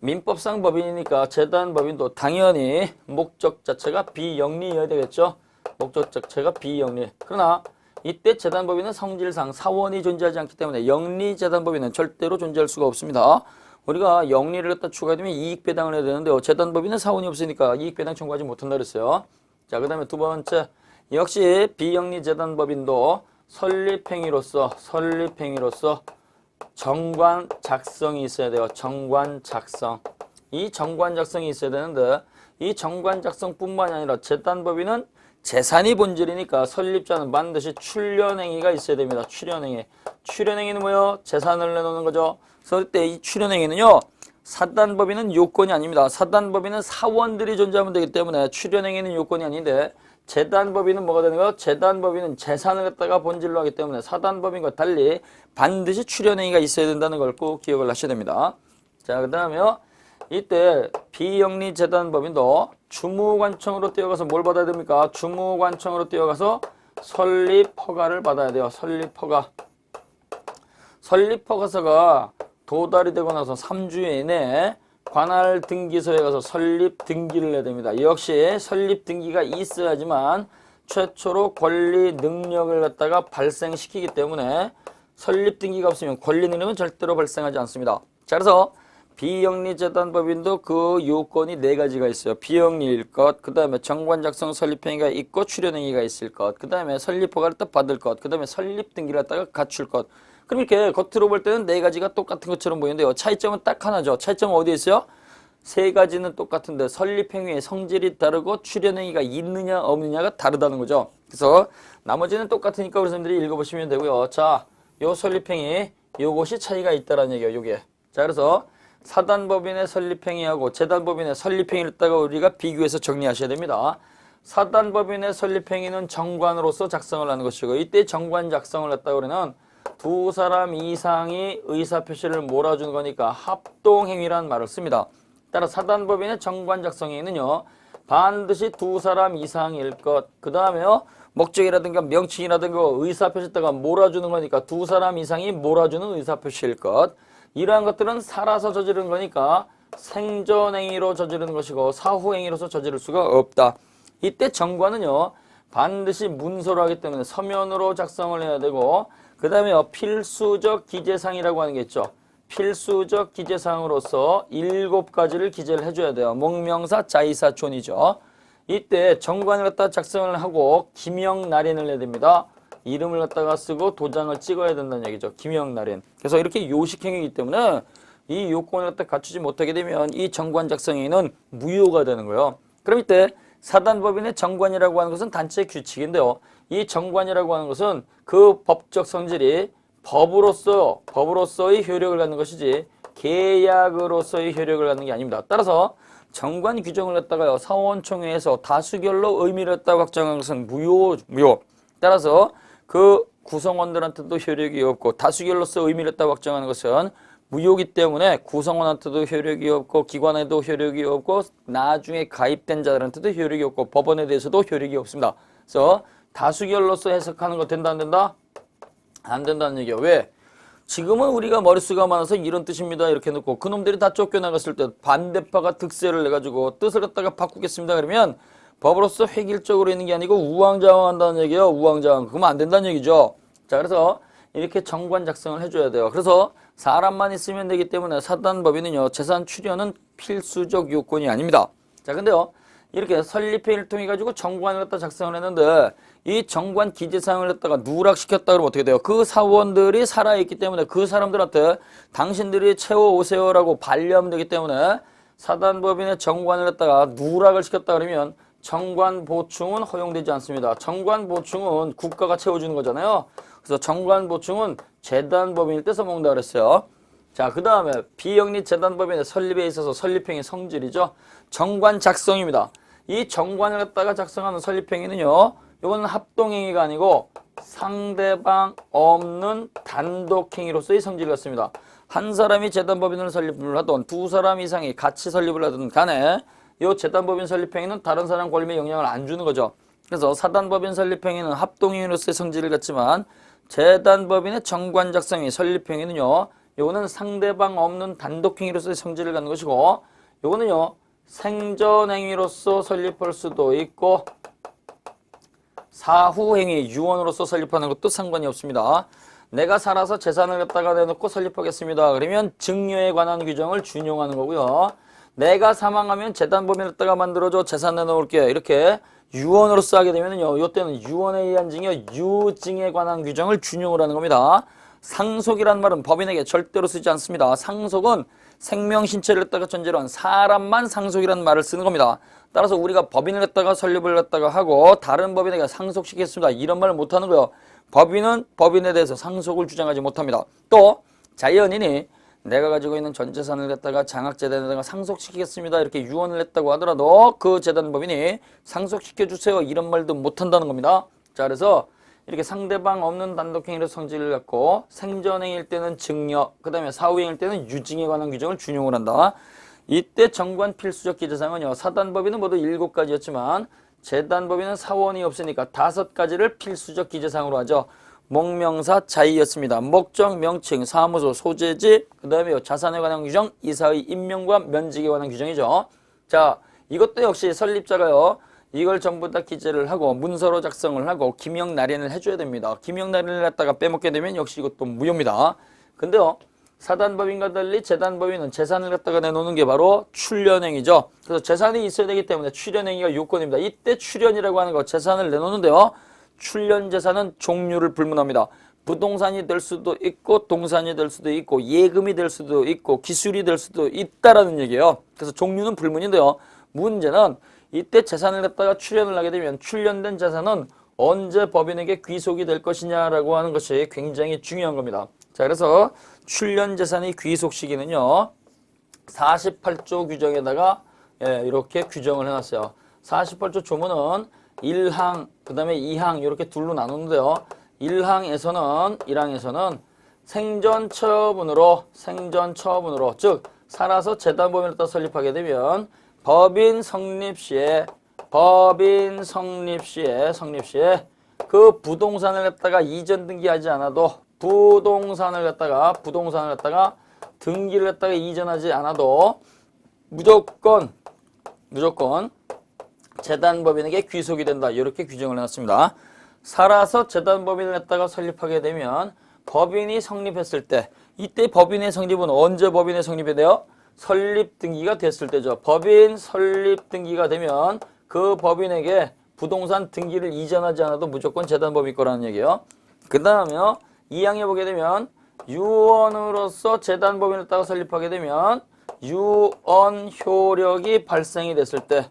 민법상 법인이니까 재단법인도 당연히 목적 자체가 비영리여야 되겠죠. 목적 자체가 비영리. 그러나 이때 재단법인은 성질상 사원이 존재하지 않기 때문에 영리 재단법인은 절대로 존재할 수가 없습니다. 우리가 영리를 갖다 추가하면 이익배당을 해야 되는데요. 재단법인은 사원이 없으니까 이익배당 청구하지 못한다 그랬어요. 자, 그 다음에 2번째, 역시 비영리 재단법인도 설립행위로서 정관 작성이 있어야 돼요. 정관 작성. 이 정관 작성이 있어야 되는데 이 정관 작성뿐만이 아니라 재단법인은 재산이 본질이니까 설립자는 반드시 출연행위가 있어야 됩니다. 출연행위. 출연행위는 뭐예요? 재산을 내놓는 거죠. 그럴 때 이 출연행위는요. 사단법인은 요건이 아닙니다. 사단법인은 사원들이 존재하면 되기 때문에 출연행위는 요건이 아닌데 재단법인은 뭐가 되는 거예요? 재단법인은 재산을 갖다가 본질로 하기 때문에 사단법인과 달리 반드시 출연행위가 있어야 된다는 걸 꼭 기억을 하셔야 됩니다. 자, 그 다음에요. 이때 비영리 재단법인도 주무관청으로 뛰어가서 뭘 받아야 됩니까? 주무관청으로 뛰어가서 설립허가를 받아야 돼요. 설립허가. 설립허가서가 도달이 되고 나서 3주 이내에 관할 등기소에 가서 설립 등기를 해야 됩니다. 역시 설립 등기가 있어야지만 최초로 권리 능력을 갖다가 발생시키기 때문에 설립 등기가 없으면 권리 능력은 절대로 발생하지 않습니다. 자, 그래서 비영리 재단법인도 그 요건이 4가지가 있어요. 비영리일 것, 그 다음에 정관 작성 설립행위가 있고 출연행위가 있을 것, 그 다음에 설립허가를 딱 받을 것, 그 다음에 설립 등기를 갖다가 갖출 것. 그럼 이렇게 겉으로 볼 때는 4가지가 똑같은 것처럼 보이는데요. 차이점은 딱 하나죠. 차이점은 어디에 있어요? 3가지는 똑같은데 설립행위의 성질이 다르고 출연행위가 있느냐 없느냐가 다르다는 거죠. 그래서 나머지는 똑같으니까 우리 선생님들이 읽어보시면 되고요. 자, 요 설립행위, 요것이 차이가 있다라는 얘기예요. 요게. 자, 그래서 사단법인의 설립행위하고 재단법인의 설립행위를 따가 우리가 비교해서 정리하셔야 됩니다. 사단법인의 설립행위는 정관으로서 작성을 하는 것이고 이때 정관 작성을 했다고 그러면 2사람 이상이 의사표시를 몰아주는 거니까 합동행위라는 말을 씁니다. 따라 사단법인의 정관 작성행위는요. 반드시 2사람 이상일 것. 그 다음에요. 목적이라든가 명칭이라든가 의사표시에다가 몰아주는 거니까 2사람 이상이 몰아주는 의사표시일 것. 이러한 것들은 살아서 저지른 거니까 생전행위로 저지르는 것이고 사후행위로서 저지를 수가 없다. 이때 정관은요. 반드시 문서로 하기 때문에 서면으로 작성을 해야 되고 그 다음에 필수적 기재사항이라고 하는 게 있죠. 필수적 기재사항으로서 7가지를 기재를 해줘야 돼요. 목명사, 자이사, 존이죠. 이때 정관을 갖다 작성을 하고 기명날인을 해야 됩니다. 이름을 갖다가 쓰고 도장을 찍어야 된다는 얘기죠. 기명날인. 그래서 이렇게 요식행위이기 때문에 이 요건을 갖다 갖추지 못하게 되면 이 정관 작성행위는 무효가 되는 거예요. 그럼 이때 사단법인의 정관이라고 하는 것은 단체 규칙인데요. 이 정관이라고 하는 것은 그 법적 성질이 법으로서의 효력을 갖는 것이지 계약으로서의 효력을 갖는 게 아닙니다. 따라서 정관 규정을 갖다가요 사원총회에서 다수결로 의미를 갖다가 확정한 것은 무효. 따라서 그 구성원들한테도 효력이 없고 다수결로서 의미를 갖다가 확정하는 것은 무효이기 때문에 구성원한테도 효력이 없고 기관에도 효력이 없고 나중에 가입된 자들한테도 효력이 없고 법원에 대해서도 효력이 없습니다. 그래서 다수결로서 해석하는 거 된다 안 된다? 안 된다는 얘기야. 왜? 지금은 우리가 머릿수가 많아서 이런 뜻입니다 이렇게 놓고 그놈들이 다 쫓겨나갔을 때 반대파가 득세를 내가지고 뜻을 갖다가 바꾸겠습니다 그러면 법으로서 획일적으로 있는 게 아니고 우왕좌왕한다는 얘기예요. 우왕좌왕. 그러면 안 된다는 얘기죠. 자, 그래서 이렇게 정관 작성을 해줘야 돼요. 그래서 사람만 있으면 되기 때문에 사단법인은요 재산 출연은 필수적 요건이 아닙니다. 자, 근데요 이렇게 설립회의를 통해 가지고 정관을 갖다 작성을 했는데 이 정관 기재사항을 갖다가 누락시켰다 그러면 어떻게 돼요? 그 사원들이 살아있기 때문에 그 사람들한테 당신들이 채워오세요라고 반려하면 되기 때문에 사단법인의 정관을 갖다가 누락을 시켰다 그러면 정관 보충은 허용되지 않습니다. 정관 보충은 국가가 채워주는 거잖아요. 그래서 정관 보충은 재단법인일 때 써먹는다 그랬어요. 자, 그 다음에 비영리 재단법인의 설립에 있어서 설립행위 성질이죠. 정관 작성입니다. 이 정관을 갖다가 작성하는 설립행위는요. 이거는 합동행위가 아니고 상대방 없는 단독행위로서의 성질을 갖습니다. 한 사람이 재단법인을 설립을 하든 두 사람 이상이 같이 설립을 하든 간에 이 재단법인 설립행위는 다른 사람 권리에 영향을 안 주는 거죠. 그래서 사단법인 설립행위는 합동행위로서의 성질을 갖지만 재단법인의 정관 작성의 설립행위는요. 요거는 상대방 없는 단독행위로서의 성질을 갖는 것이고 요거는요. 생전행위로서 설립할 수도 있고 사후행위 유언으로서 설립하는 것도 상관이 없습니다. 내가 살아서 재산을 갖다가 내놓고 설립하겠습니다. 그러면 증여에 관한 규정을 준용하는 거고요. 내가 사망하면 재단법인을 갖다가 만들어줘 재산 내놓을게 이렇게 유언으로서 하게 되면요. 이때는 유언에 의한 증여 유증에 관한 규정을 준용을 하는 겁니다. 상속이란 말은 법인에게 절대로 쓰지 않습니다. 상속은 생명신체를 갖다가 전제로 한 사람만 상속이라는 말을 쓰는 겁니다. 따라서 우리가 법인을 갖다가 설립을 갖다가 하고 다른 법인에게 상속시켰습니다. 이런 말을 못하는 거예요. 법인은 법인에 대해서 상속을 주장하지 못합니다. 또 자연인이 내가 가지고 있는 전 재산을 갖다가 장학재단에다가 상속시키겠습니다. 이렇게 유언을 했다고 하더라도 그 재단법인이 상속시켜주세요. 이런 말도 못한다는 겁니다. 자, 그래서 이렇게 상대방 없는 단독행위로 성질을 갖고 생전행일 때는 증여, 그 다음에 사후행일 때는 유증에 관한 규정을 준용을 한다. 이때 정관 필수적 기재사항은요. 사단법인은 모두 7가지였지만 재단법인은 사원이 없으니까 5가지를 필수적 기재사항으로 하죠. 목명사 자의였습니다. 목적, 명칭, 사무소, 소재지, 그 다음에 자산에 관한 규정, 이사의 임명과 면직에 관한 규정이죠. 자, 이것도 역시 설립자가요. 이걸 전부 다 기재를 하고 문서로 작성을 하고 기명 날인을 해줘야 됩니다. 기명 날인을 갖다가 빼먹게 되면 역시 이것도 무효입니다. 근데요. 사단법인과 달리 재단법인은 재산을 갖다가 내놓는 게 바로 출연행위죠. 그래서 재산이 있어야 되기 때문에 출연행위가 요건입니다. 이때 출연이라고 하는 거 재산을 내놓는데요. 출연 재산은 종류를 불문합니다. 부동산이 될 수도 있고 동산이 될 수도 있고 예금이 될 수도 있고 기술이 될 수도 있다라는 얘기예요. 그래서 종류는 불문인데요. 문제는 이때 재산을 갖다가 출연을 하게 되면 출연된 재산은 언제 법인에게 귀속이 될 것이냐라고 하는 것이 굉장히 중요한 겁니다. 자, 그래서 출연 재산의 귀속 시기는요. 48조 규정에다가 이렇게 규정을 해놨어요. 48조 조문은 1항, 그 다음에 2항 이렇게 둘로 나누는데요. 1항에서는 생전 처분으로 즉 살아서 재단법인을 따라 설립하게 되면 법인 성립 시에 그 부동산을 갖다가 이전 등기하지 않아도 부동산을 갖다가 등기를 갖다가 이전하지 않아도 무조건 재단법인에게 귀속이 된다. 이렇게 규정을 해놨습니다. 살아서 재단법인을 갖다가 설립하게 되면 법인이 성립했을 때 이때 법인의 성립은 언제 법인의 성립이 돼요? 설립 등기가 됐을 때죠. 법인 설립 등기가 되면 그 법인에게 부동산 등기를 이전하지 않아도 무조건 재단법인 거라는 얘기예요. 그 다음에요. 2항에 보게 되면 유언으로서 재단법인을 따가 설립하게 되면 유언 효력이 발생이 됐을 때,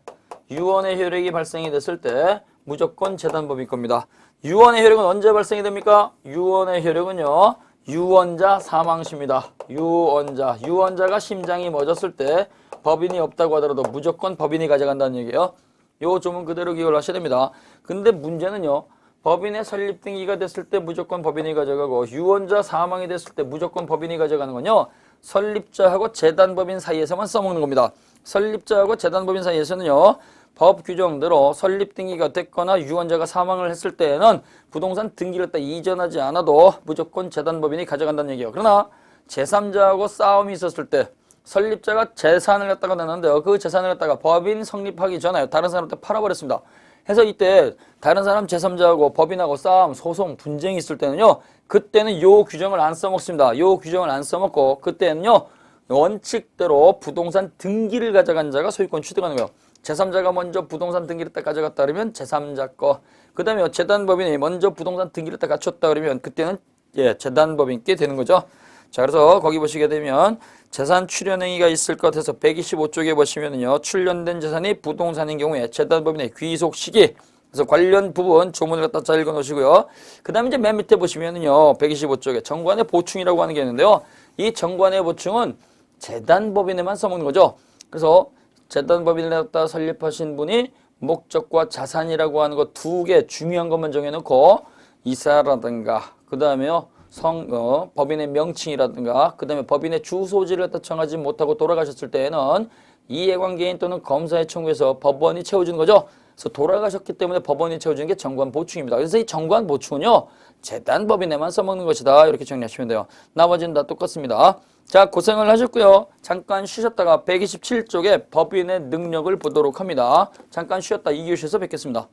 유언의 효력이 발생이 됐을 때 무조건 재단법인 겁니다. 유언의 효력은 언제 발생이 됩니까? 유언의 효력은요, 유언자 사망시입니다. 유언자가 심장이 멎었을 때 법인이 없다고 하더라도 무조건 법인이 가져간다는 얘기예요. 요 점은 그대로 기억을 하셔야 됩니다. 근데 문제는요, 법인의 설립 등기가 됐을 때 무조건 법인이 가져가고 유언자 사망이 됐을 때 무조건 법인이 가져가는 건요, 설립자하고 재단법인 사이에서만 써먹는 겁니다. 설립자하고 재단법인 사이에서는요, 법 규정대로 설립 등기가 됐거나 유언자가 사망을 했을 때에는 부동산 등기를 갖다 이전하지 않아도 무조건 재단법인이 가져간다는 얘기예요. 그러나 제3자하고 싸움이 있었을 때 설립자가 재산을 갖다가 내는데요, 그 재산을 갖다가 법인 성립하기 전에 다른 사람한테 팔아버렸습니다. 해서 이때 다른 사람 제3자하고 법인하고 싸움, 소송, 분쟁이 있을 때는요, 그때는 요 규정을 안 써먹습니다. 요 규정을 안 써먹고 그때는요, 원칙대로 부동산 등기를 가져간 자가 소유권 취득하는 거예요. 제3자가 먼저 부동산 등기를 딱 가져갔다 그러면 제3자 거, 그 다음에 재단법인이 먼저 부동산 등기를 딱 갖췄다 그러면 그때는 재단법인께 되는 거죠. 자, 그래서 거기 보시게 되면 재산 출현행위가 있을 것 같아서 125쪽에 보시면은요, 출현된 재산이 부동산인 경우에 재단법인의 귀속 시기, 그래서 관련 부분 조문을 갖다 잘 읽어 놓으시고요. 그 다음에 이제 맨 밑에 보시면은요, 125쪽에 정관의 보충이라고 하는 게 있는데요, 이 정관의 보충은 재단법인에만 써먹는 거죠. 그래서 재단법인을 갖다 설립하신 분이 목적과 자산이라고 하는 거 두 개 중요한 것만 정해놓고 이사라든가, 그 다음에요, 법인의 명칭이라든가, 그 다음에 법인의 주소지를 갖다 정하지 못하고 돌아가셨을 때에는 이해관계인 또는 검사에 청구해서 법원이 채워주는 거죠. 그래서 돌아가셨기 때문에 법원이 채워주는 게 정관 보충입니다. 그래서 이 정관 보충은요, 재단법인에만 써먹는 것이다, 이렇게 정리하시면 돼요. 나머지는 다 똑같습니다. 자, 고생을 하셨고요. 잠깐 쉬셨다가 127쪽에 법인의 능력을 보도록 합니다. 잠깐 쉬었다 2교시에서 뵙겠습니다.